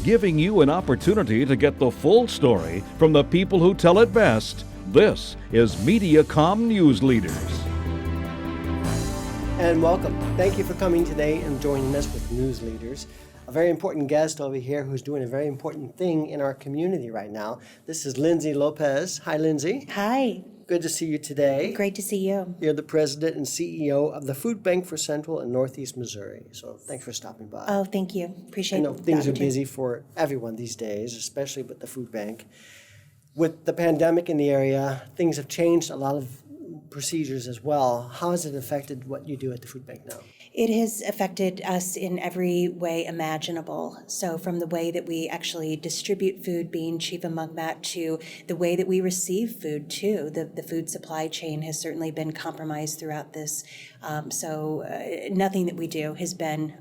giving you an opportunity to get the full story from the people who tell it best. This is Mediacom News Leaders. And welcome. Thank you for coming today and joining us with News Leaders. A very important guest over here who's doing a very important thing in our community right now. This is Lindsay Lopez. Hi, Lindsay. Hi. Good to see you today. Great to see you. You're the president and CEO of the Food Bank for Central and Northeast Missouri. So thanks for stopping by. Oh, thank you. Appreciate it. I know things are busy for everyone these days, especially with the food bank. With the pandemic in the area, things have changed, a lot of procedures as well. How has it affected what you do at the food bank now? It has affected us in every way imaginable. So from the way that we actually distribute food, being chief among that, to the way that we receive food too. The food supply chain has certainly been compromised throughout this. Nothing that we do has been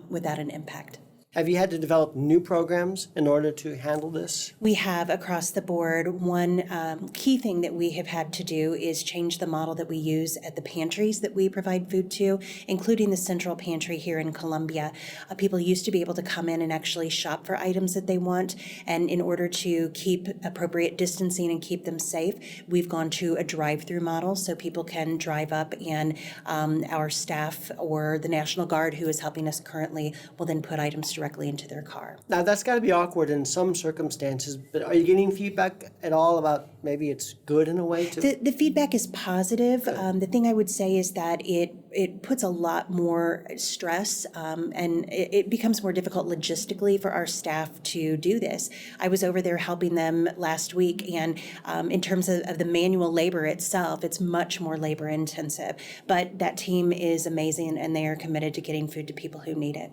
without an impact. Have you had to develop new programs in order to handle this? We have across the board. One key thing that we have had to do is change the model that we use at the pantries that we provide food to, including the central pantry here in Columbia. People used to be able to come in and actually shop for items that they want, and in order to keep appropriate distancing and keep them safe, we've gone to a drive-through model so people can drive up, and our staff or the National Guard, who is helping us currently, will then put items directly into their car. Now, that's got to be awkward in some circumstances, but are you getting feedback at all about maybe it's good in a way too? The feedback is positive. The thing I would say is that it puts a lot more stress and it becomes more difficult logistically for our staff to do this. I was over there helping them last week, and in terms of the manual labor itself, it's much more labor intensive. But that team is amazing, and they are committed to getting food to people who need it.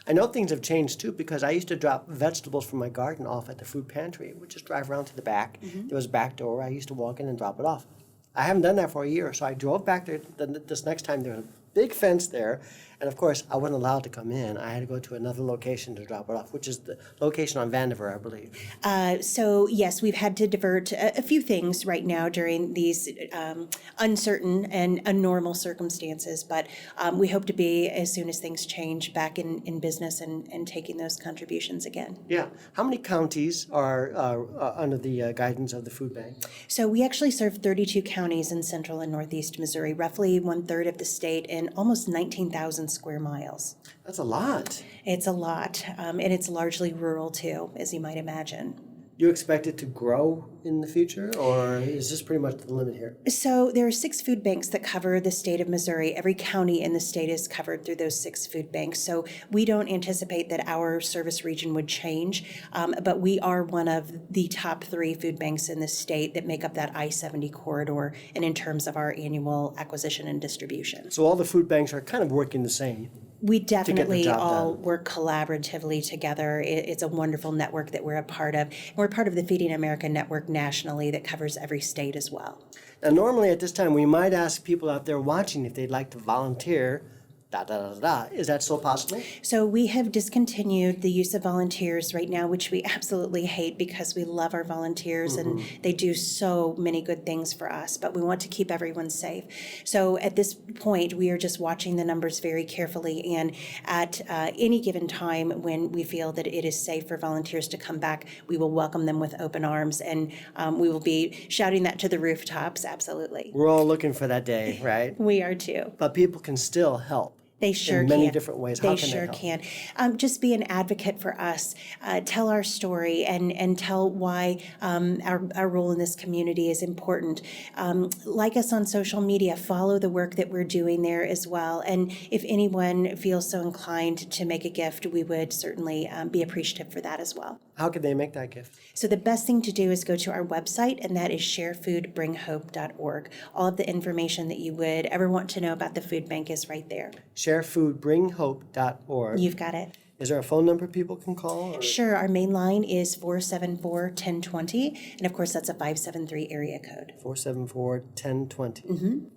I know things have changed too, because I used to drop vegetables from my garden off at the food pantry. We just drive around to the back. There was a back door. I used to walk in and drop it off. I haven't done that for a year, so I drove back there this next time. There was a big fence there, and of course, I wasn't allowed to come in. I had to go to another location to drop it off, which is the location on Vandiver, I believe. So yes, we've had to divert a few things right now during these uncertain and abnormal circumstances, but we hope to be, as soon as things change, back in business and taking those contributions again. Yeah. How many counties are under the guidance of the food bank? So we actually serve 32 counties in central and northeast Missouri, roughly 1/3 of the state, and almost 19,000 square miles. That's a lot. It's a lot, and it's largely rural too, as you might imagine. You expect it to grow in the future, or is this pretty much the limit here? So there are 6 food banks that cover the state of Missouri. Every county in the state is covered through those 6 food banks. So we don't anticipate that our service region would change, but we are one of the top 3 food banks in the state that make up that I-70 corridor, and in terms of our annual acquisition and distribution. So all the food banks are kind of working the same. We definitely job all done. work collaboratively together. It's a wonderful network that we're a part of. We're part of the Feeding America network nationally that covers every state as well. Now, normally at this time, we might ask people out there watching if they'd like to volunteer. Is that still possible? So we have discontinued the use of volunteers right now, which we absolutely hate because we love our volunteers and they do so many good things for us, but we want to keep everyone safe. So at this point, we are just watching the numbers very carefully, and at any given time when we feel that it is safe for volunteers to come back, we will welcome them with open arms, and we will be shouting that to the rooftops, absolutely. We're all looking for that day, right? We are too. But people can still help. They sure in can. many different ways. How They can they sure help? can. Just be an advocate for us. Tell our story and tell why our role in this community is important. Like us on social media. Follow the work that we're doing there as well. And if anyone feels so inclined to make a gift, we would certainly be appreciative for that as well. How could they make that gift? So the best thing to do is go to our website, and that is sharefoodbringhope.org. All of the information that you would ever want to know about the food bank is right there. sharefoodbringhope.org. You've got it. Is there a phone number people can call? Or? Sure. Our main line is 474-1020, and of course that's a 573 area code. 474-1020.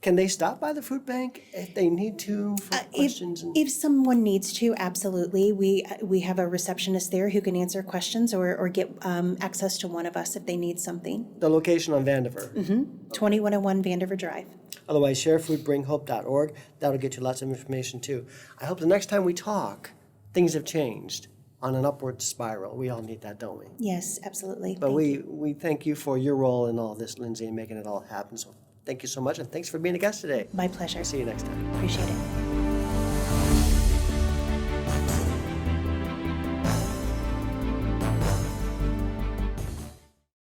Can they stop by the food bank if they need to for questions? If someone needs to, absolutely. We have a receptionist there who can answer questions or get access to one of us if they need something. The location on Vandiver. 2101 Vandiver Drive. Otherwise, sharefoodbringhope.org. That'll get you lots of information too. I hope the next time we talk, things have changed. on an upward spiral. We all need that, don't we? Yes, absolutely. But Thank you. we thank you for your role in all this, Lindsay, and making it all happen. So thank you so much, and thanks for being a guest today. My pleasure. See you next time. Appreciate it.